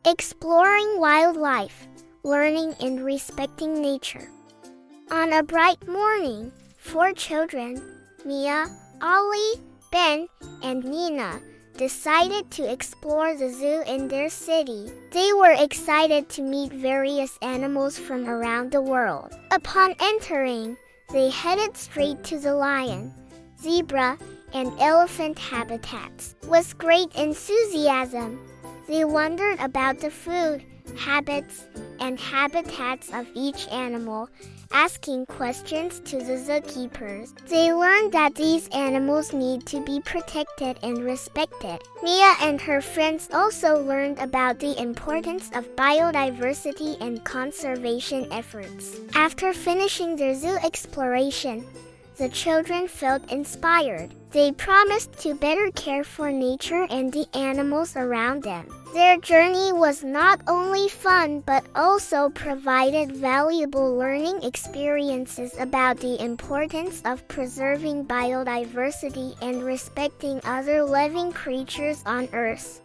Exploring wildlife, learning and respecting nature. On a bright morning, 4 children, Mia, Ollie, Ben, and Nina, decided to explore the zoo in their city. They were excited to meet various animals from around the world. Upon entering, they headed straight to the lion, zebra, and elephant habitats. With great enthusiasm, they wondered about the food, habits, and habitats of each animal, asking questions to the zookeepers. They learned that these animals need to be protected and respected. Mia and her friends also learned about the importance of biodiversity and conservation efforts. After finishing their zoo exploration, the children felt inspired. They promised to better care for nature and the animals around them. Their journey was not only fun but also provided valuable learning experiences about the importance of preserving biodiversity and respecting other living creatures on Earth.